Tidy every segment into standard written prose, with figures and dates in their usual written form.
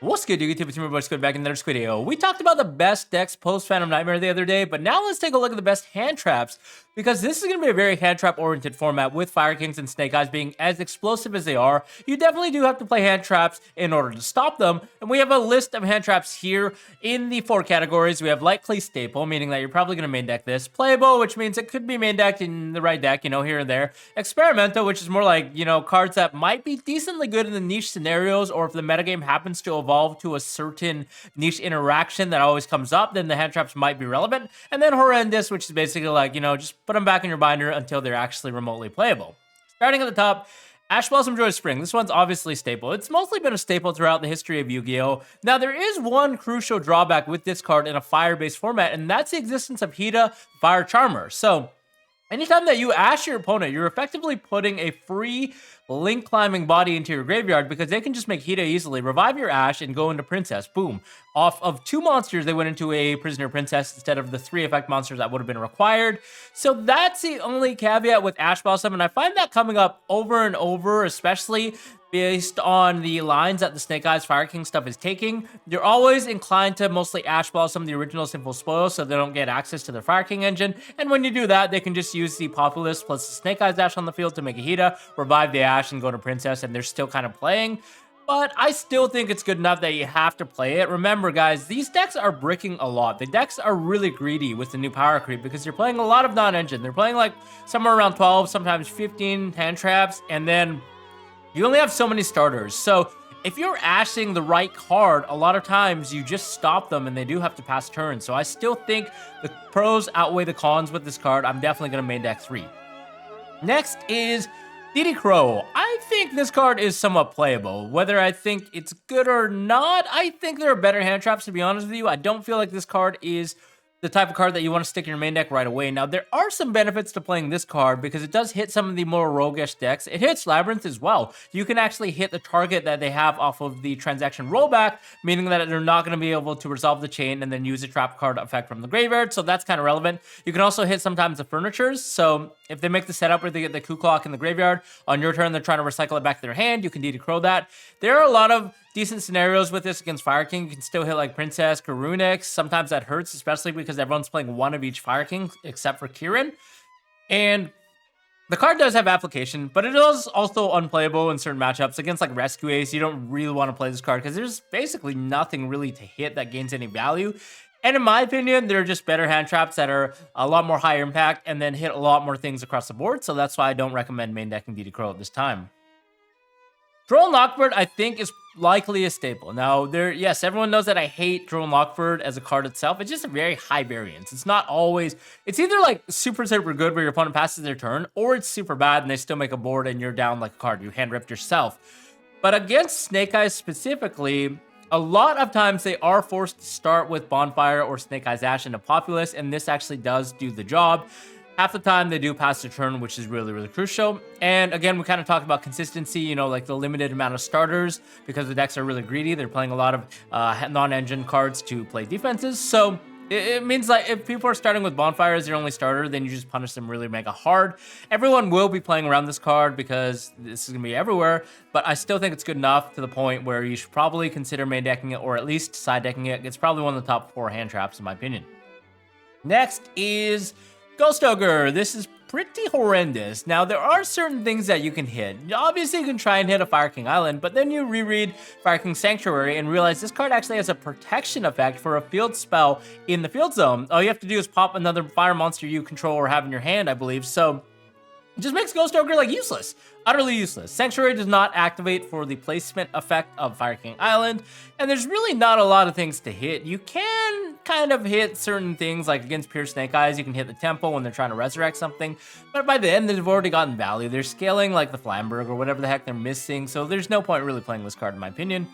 What's good, YouTube? It's me, boy Squid, back in another Squid video. We talked about the best decks post Phantom Nightmare the other day, but now let's take a look at the best hand traps, because this is going to be a very hand trap oriented format with Fire Kings and Snake Eyes being as explosive as they are. You definitely do have to play hand traps in order to stop them, and we have a list of hand traps here in the 4 categories. We have likely staple, meaning that you're probably going to main deck this. Playable, which means it could be main decked in the right deck, here and there. Experimental, which is more like, cards that might be decently good in the niche scenarios, or if the metagame happens to evolve to a certain niche interaction that always comes up, then the hand traps might be relevant. And then horrendous, which is basically like, just put them back in your binder until they're actually remotely playable. Starting at the top, Ash Blossom Joyous Spring. This one's obviously staple. It's mostly been a staple throughout the history of Yu-Gi-Oh! Now, there is one crucial drawback with this card in a fire-based format, and that's the existence of Hida, Fire Charmer. So, anytime that you Ash your opponent, you're effectively putting a free link climbing body into your graveyard, because they can just make Hida easily, revive your Ash, and go into Princess. Boom. Off of 2 monsters, they went into a Prisoner Princess instead of the 3 effect monsters that would have been required. So that's the only caveat with Ash Blossom, and I find that coming up over and over, especially based on the lines that the Snake Eyes Fire King stuff is taking. You're always inclined to mostly Ash Blossom the original Sinful Spoil so they don't get access to their Fire King engine, and when you do that, they can just use the Populous plus the Snake Eyes Ash on the field to make a Hida, revive the Ash, and go to Princess, and they're still kind of playing. But I still think it's good enough that you have to play it. Remember, guys, these decks are bricking a lot. The decks are really greedy with the new power creep because you're playing a lot of non-engine. They're playing like somewhere around 12, sometimes 15 hand traps, and then you only have so many starters. So if you're ashing the right card, a lot of times you just stop them and they do have to pass turns. So I still think the pros outweigh the cons with this card. I'm definitely going to main deck 3. Next is Diddy Crow. I think this card is somewhat playable. Whether I think it's good or not, I think there are better hand traps, to be honest with you. I don't feel like this card is the type of card that you want to stick in your main deck right away. Now, there are some benefits to playing this card because it does hit some of the more roguish decks. It hits Labyrinth as well. You can actually hit the target that they have off of the transaction rollback, meaning that they're not going to be able to resolve the chain and then use a trap card effect from the graveyard, so that's kind of relevant. You can also hit sometimes the furnitures, so if they make the setup where they get the Coup Clock in the graveyard, on your turn they're trying to recycle it back to their hand, you can DD Crow that. There are a lot of decent scenarios with this against Fire King. You can still hit like Princess, Karunix. Sometimes that hurts, especially because everyone's playing one of each Fire King except for Kieran. And the card does have application, but it is also unplayable in certain matchups. Against like Rescue Ace, you don't really want to play this card because there's basically nothing really to hit that gains any value. And in my opinion, there are just better hand traps that are a lot more higher impact and then hit a lot more things across the board. So that's why I don't recommend main decking DD Crow at this time. Droll and Lockbird, I think, is likely a staple. Now, yes, everyone knows that I hate Droll and Lockbird as a card itself. It's just a very high variance. It's not always, it's either like super, super good where your opponent passes their turn, or it's super bad and they still make a board and you're down like a card. You hand ripped yourself. But against Snake Eyes specifically, a lot of times they are forced to start with Bonfire or Snake Eyes Ash into Populous, and this actually does do the job. Half the time they do pass the turn, which is really, really crucial. And again, we kind of talked about consistency, like the limited amount of starters, because the decks are really greedy. They're playing a lot of non-engine cards to play defenses. So it means like if people are starting with Bonfire as their only starter, then you just punish them really mega hard. Everyone will be playing around this card because this is going to be everywhere, but I still think it's good enough to the point where you should probably consider main decking it or at least side decking it. It's probably one of the top 4 hand traps in my opinion. Next is Ghost Ogre. This is pretty horrendous. Now, there are certain things that you can hit. Obviously, you can try and hit a Fire King Island, but then you reread Fire King Sanctuary and realize this card actually has a protection effect for a field spell in the field zone. All you have to do is pop another fire monster you control or have in your hand, I believe. So it just makes Ghost Ogre like useless. Utterly useless. Sanctuary does not activate for the placement effect of Fire King Island, and there's really not a lot of things to hit. You can kind of hit certain things, like against Pure Snake Eyes, you can hit the temple when they're trying to resurrect something, but by the end, they've already gotten value. They're scaling like the Flamberg or whatever the heck they're missing, so there's no point really playing this card in my opinion.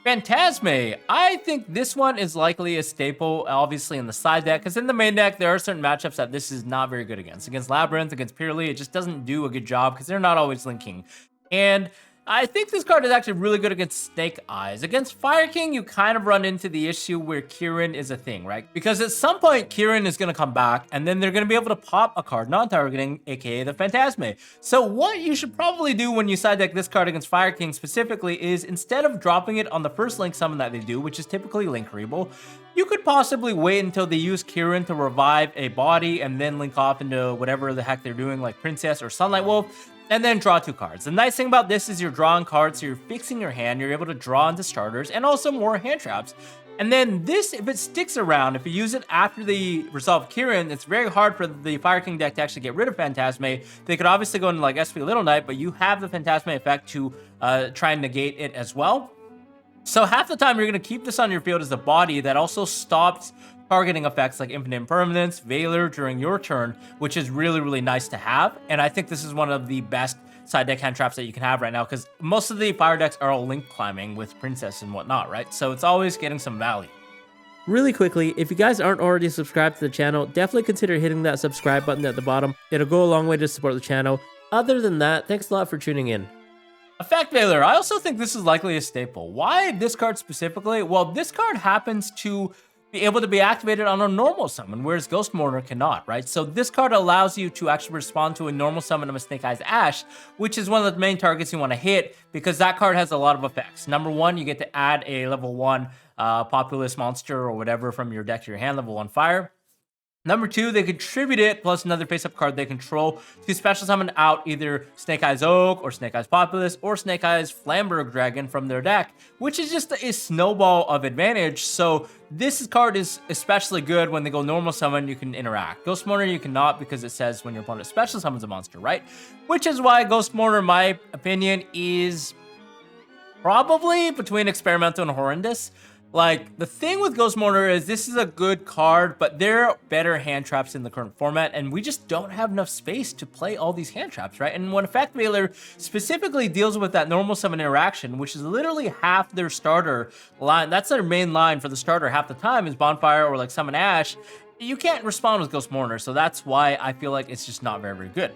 PHANTAZMAY. I think this one is likely a staple, obviously, in the side deck, because in the main deck, there are certain matchups that this is not very good against. Against Labyrinth, against Purely, it just doesn't do a good job because they're not always linking. And I think this card is actually really good against Snake Eyes. Against Fire King, you kind of run into the issue where Kieran is a thing, right? Because at some point, Kieran is going to come back, and then they're going to be able to pop a card non-targeting, aka the Phantasmay. So what you should probably do when you side deck this card against Fire King specifically is, instead of dropping it on the first link summon that they do, which is typically Link Reable, you could possibly wait until they use Kieran to revive a body and then link off into whatever the heck they're doing, like Princess or Sunlight Wolf, and then draw 2 cards. The nice thing about this is you're drawing cards, so you're fixing your hand, you're able to draw into starters, and also more hand traps. And then this, if it sticks around, if you use it after the resolve Kieran, it's very hard for the Fire King deck to actually get rid of Phantasmay. They could obviously go into like SP Little Knight, but you have the Phantasmay effect to try and negate it as well. So half the time you're going to keep this on your field as a body that also stops targeting effects like Infinite Impermanence, Valor during your turn, which is really, really nice to have. And I think this is one of the best side deck hand traps that you can have right now, because most of the fire decks are all link climbing with Princess and whatnot, right? So it's always getting some value. Really quickly, if you guys aren't already subscribed to the channel, definitely consider hitting that subscribe button at the bottom. It'll go a long way to support the channel. Other than that, thanks a lot for tuning in. Effect Valor, I also think this is likely a staple. Why this card specifically? Well, this card happens to be able to be activated on a normal summon, whereas Ghost Mourner cannot, right? So this card allows you to actually respond to a normal summon of a Snake Eyes Ash, which is one of the main targets you want to hit, because that card has a lot of effects. Number 1, you get to add a level 1 populous monster or whatever from your deck to your hand, level 1 fire. Number 2, they contribute it plus another face-up card they control to special summon out either Snake Eyes Oak or Snake Eyes Populous or Snake Eyes Flamberg Dragon from their deck, which is just a snowball of advantage. So this card is especially good when they go normal summon, you can interact. Ghost Mourner you cannot, because it says when your opponent special summons a monster, right? Which is why Ghost Mourner, in my opinion, is probably between experimental and horrendous. Like, the thing with Ghost Mourner is this is a good card, but there are better hand traps in the current format, and we just don't have enough space to play all these hand traps, right? And when Effect Valor specifically deals with that normal summon interaction, which is literally half their starter line, that's their main line for the starter half the time, is Bonfire or like Summon Ash, you can't respond with Ghost Mourner, so that's why I feel like it's just not very, very good.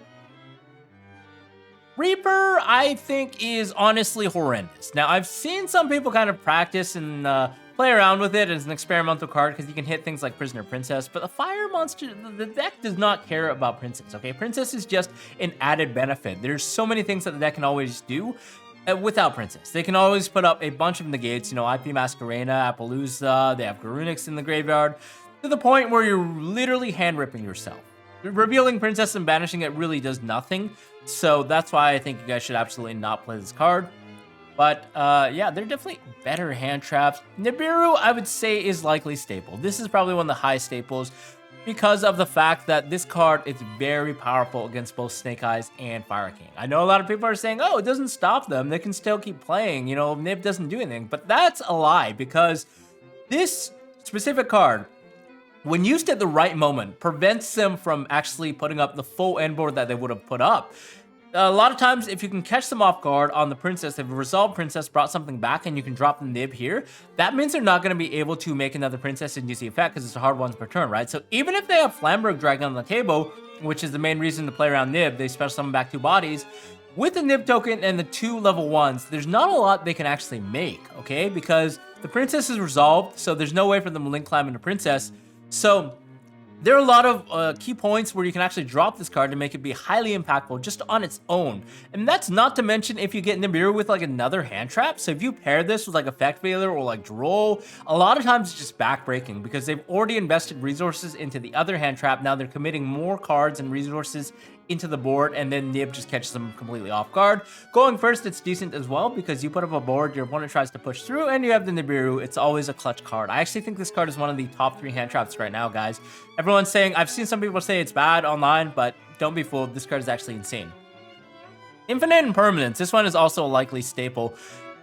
Reaper, I think, is honestly horrendous. Now, I've seen some people kind of practice and play around with it as an experimental card because you can hit things like Prisoner Princess, but the fire monster, the deck does not care about Princess, okay? Princess is just an added benefit. There's so many things that the deck can always do without Princess. They can always put up a bunch of negates, you know, IP Masquerena, Appaloosa, they have Garunix in the graveyard, to the point where you're literally hand-ripping yourself. Revealing Princess and banishing it really does nothing, so that's why I think you guys should absolutely not play this card. But yeah, they're definitely better hand traps. Nibiru, I would say, is likely staple. This is probably one of the high staples because of the fact that this card is very powerful against both Snake Eyes and Fire King. I know a lot of people are saying, oh, it doesn't stop them. They can still keep playing. You know, Nib doesn't do anything. But that's a lie, because this specific card, when used at the right moment, prevents them from actually putting up the full end board that they would have put up. A lot of times, if you can catch them off guard on the Princess, if a Resolved Princess brought something back and you can drop the Nib here, that means they're not going to be able to make another Princess and use the effect because it's a hard ones per turn, right? So even if they have Flamberg Dragon on the table, which is the main reason to play around Nib, they special summon back 2 bodies. With the Nib token and the 2 level 1s, there's not a lot they can actually make, okay? Because the Princess is resolved, so there's no way for them to link climb into Princess. So there are a lot of key points where you can actually drop this card to make it be highly impactful just on its own. And that's not to mention if you get Nibiru with like another hand trap. So if you pair this with like Effect Valor or like DROLL, a lot of times it's just backbreaking because they've already invested resources into the other hand trap. Now they're committing more cards and resources into the board, and then Nib just catches them completely off guard. Going first, it's decent as well because you put up a board, your opponent tries to push through, and you have the Nibiru. It's always a clutch card. I actually think this card is one of the top 3 hand traps right now, guys. Everyone's saying, I've seen some people say it's bad online, but don't be fooled. This card is actually insane. Infinite Impermanence. This one is also a likely staple.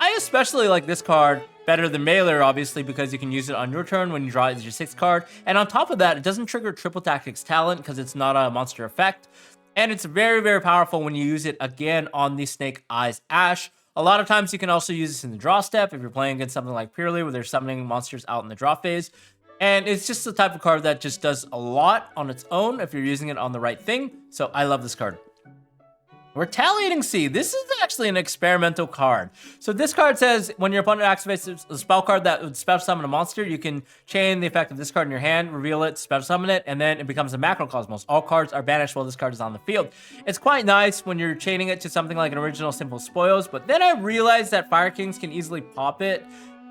I especially like this card better than Mailer, obviously, because you can use it on your turn when you draw it as your 6th card. And on top of that, it doesn't trigger Triple Tactics Talent because it's not a monster effect. And it's very, very powerful when you use it again on the Snake Eyes Ash. A lot of times you can also use this in the draw step if you're playing against something like Purely where they're summoning monsters out in the draw phase. And it's just the type of card that just does a lot on its own if you're using it on the right thing. So I love this card. Retaliating Seed. This is actually an experimental card. So this card says when your opponent activates a spell card that would special summon a monster, you can chain the effect of this card in your hand, reveal it, special summon it, and then it becomes a macrocosmos. All cards are banished while this card is on the field. It's quite nice when you're chaining it to something like an original Simple Spoils, but then I realized that Fire Kings can easily pop it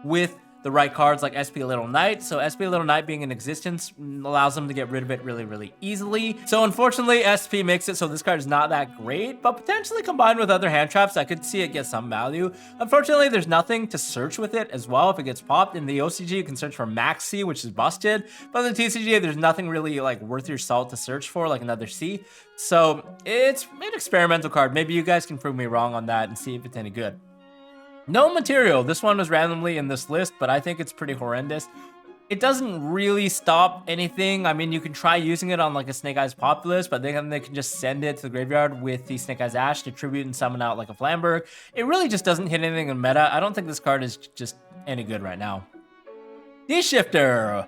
with the right cards like SP Little Knight. So SP Little Knight being in existence allows them to get rid of it really, really easily. So unfortunately, SP makes it so this card is not that great, but potentially combined with other hand traps, I could see it get some value. Unfortunately, there's nothing to search with it as well if it gets popped. In the OCG, you can search for Maxi, which is busted, but in the TCG, there's nothing really like worth your salt to search for, like another C. So it's an experimental card. Maybe you guys can prove me wrong on that and see if it's any good. No material. This one was randomly in this list, but I think it's pretty horrendous. It doesn't really stop anything. I mean, you can try using it on like a Snake Eyes Populous, but then they can just send it to the graveyard with the Snake Eyes Ash to tribute and summon out like a Flamberg. It really just doesn't hit anything in meta. I don't think this card is just any good right now. D-Shifter.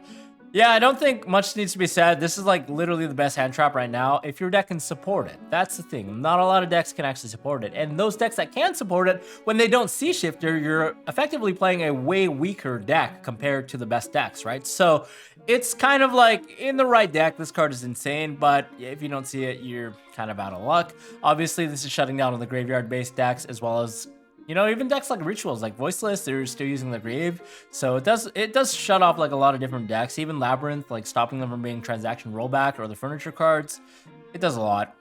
Yeah, I don't think much needs to be said. This is like literally the best hand trap right now if your deck can support it. That's the thing. Not a lot of decks can actually support it. And those decks that can support it, when they don't see Shifter, you're effectively playing a way weaker deck compared to the best decks, right? So it's kind of like in the right deck, this card is insane, but if you don't see it, you're kind of out of luck. Obviously, this is shutting down on the graveyard-based decks as well as, you know, even decks like Rituals, like Voiceless, they're still using the Grave. So it does shut off like a lot of different decks, even Labyrinth, like stopping them from being Transaction Rollback or the Furniture cards. It does a lot.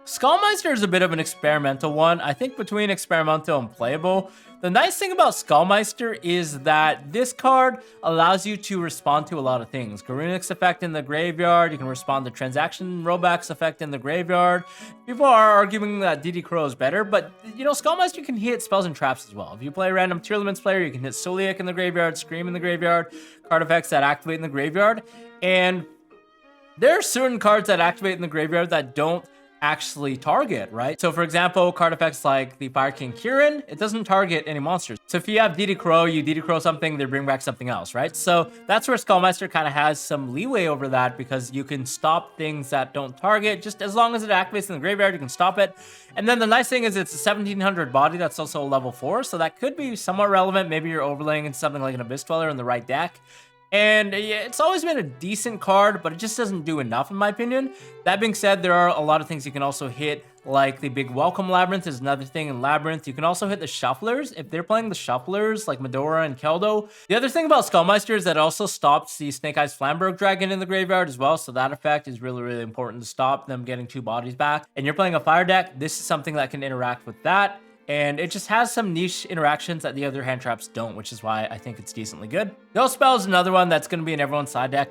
Skullmeister is a bit of an experimental one. I think between experimental and playable. The nice thing about Skullmeister is that this card allows you to respond to a lot of things. Garunic's effect in the graveyard, you can respond to Transaction Rollback's effect in the graveyard. People are arguing that DD Crow is better, but you know, Skullmeister can hit spells and traps as well. If you play a random Tier Limits player, you can hit Soliac in the graveyard, Scream in the graveyard, card effects that activate in the graveyard, and there are certain cards that activate in the graveyard that don't actually target, right? So for example, card effects like the Fire King Kirin, it doesn't target any monsters. So if you have DD Crow, you DD Crow something, they bring back something else, right? So that's where Skullmeister kind of has some leeway over that because you can stop things that don't target. Just as long as it activates in the graveyard, you can stop it. And then the nice thing is it's a 1700 body that's also a level 4, so that could be somewhat relevant. Maybe you're overlaying into something like an Abyss Dweller in the right deck. And yeah, it's always been a decent card, but it just doesn't do enough in my opinion. That being said, there are a lot of things you can also hit, like the big Welcome Labyrinth is another thing in Labyrinth. You can also hit the Shufflers if they're playing the Shufflers like Medora and Keldo. The other thing about Skullmeister is that it also stops the Snake Eyes Flamberg Dragon in the graveyard as well, so that effect is really, really important to stop them getting 2 bodies back. And you're playing a fire deck, this is something that can interact with that. And it just has some niche interactions that the other hand traps don't, which is why I think it's decently good. Ghost Spell is another one that's going to be in everyone's side deck.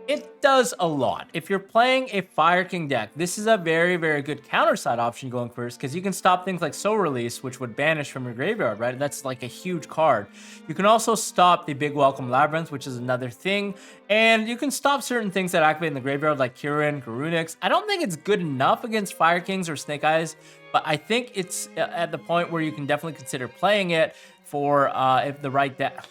It does a lot. If you're playing a Fire King deck, this is a very, very good counter side option going first because you can stop things like Soul Release, which would banish from your graveyard, right? That's like a huge card. You can also stop the big Welcome Labyrinth, which is another thing. And you can stop certain things that activate in the graveyard like Kirin, Garunix. I don't think it's good enough against Fire Kings or Snake Eyes, but I think it's at the point where you can definitely consider playing it for if the right deck.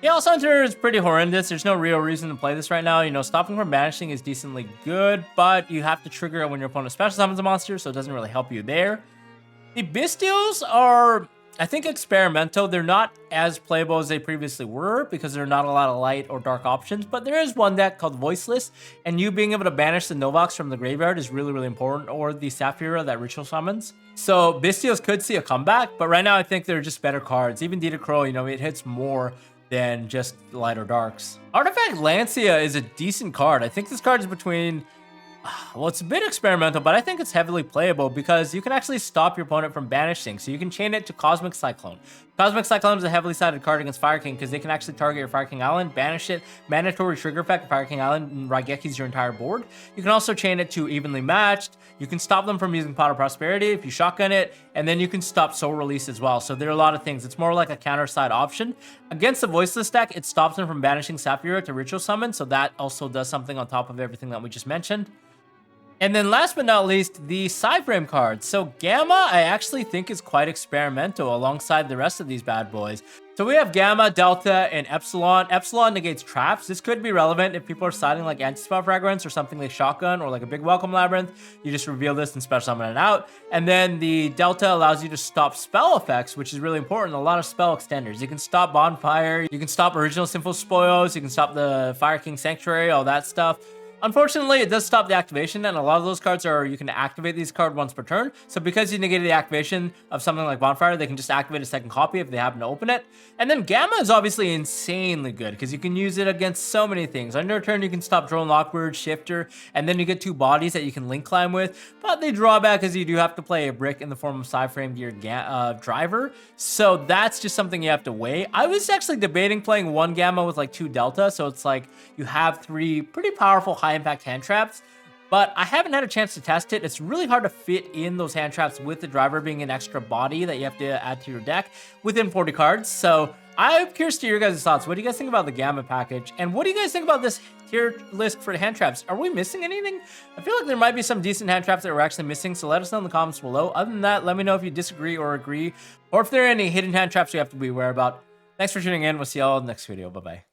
Chaos Hunter is pretty horrendous. There's no real reason to play this right now. You know, stopping from banishing is decently good, but you have to trigger it when your opponent special summons a monster, so it doesn't really help you there. The Bystials are, I think, experimental. They're not as playable as they previously were because there are not a lot of light or dark options, but there is one deck called Voiceless, and you being able to banish the Novox from the graveyard is really, really important, or the Saphira that Ritual summons. So Bystials could see a comeback, but right now I think they're just better cards. Even DD Crow, you know, it hits more than just light or darks. Artifact Lancea is a decent card. I think this card is between, well, it's a bit experimental, but I think it's heavily playable because you can actually stop your opponent from banishing. So you can chain it to Cosmic Cyclone. Cosmic Cyclone is a heavily sided card against Fire King because they can actually target your Fire King Island, banish it, mandatory trigger effect, Fire King Island, and Raigeki's your entire board. You can also chain it to Evenly Matched. You can stop them from using Pot of Prosperity if you shotgun it, and then you can stop Soul Release as well. So there are a lot of things. It's more like a counter side option. Against the Voiceless deck, it stops them from banishing Saphira to Ritual Summon, so that also does something on top of everything that we just mentioned. And then last but not least, the side frame cards. So Gamma, I actually think is quite experimental alongside the rest of these bad boys. So we have Gamma, Delta, and Epsilon. Epsilon negates traps. This could be relevant if people are siding like anti-spell fragments or something like Shotgun or like a big Welcome Labyrinth. You just reveal this and special summon it out. And then the Delta allows you to stop spell effects, which is really important. A lot of spell extenders. You can stop Bonfire. You can stop Original Sinful Spoils. You can stop the Fire King Sanctuary, all that stuff. Unfortunately, it does stop the activation, and a lot of those cards are, you can activate these cards once per turn. So because you negated the activation of something like Bonfire, they can just activate a second copy if they happen to open it. And then Gamma is obviously insanely good because you can use it against so many things. On your turn, you can stop Drone Lockbird, Shifter, and then you get 2 bodies that you can link climb with. But the drawback is you do have to play a brick in the form of PSY-FRAMEGEAR driver. So that's just something you have to weigh. I was actually debating playing 1 Gamma with like 2 Delta. So it's like you have 3 pretty powerful high impact hand traps, but I haven't had a chance to test it. It's really hard to fit in those hand traps with the driver being an extra body that you have to add to your deck within 40 cards. So I'm curious to your guys' thoughts. What do you guys think about the Gamma package? And what do you guys think about this tier list for the hand traps? Are we missing anything? I feel like there might be some decent hand traps that we're actually missing, so let us know in the comments below. Other than that, let me know if you disagree or agree, or if there are any hidden hand traps you have to be aware about. Thanks for tuning in. We'll see y'all in the next video. Bye-bye.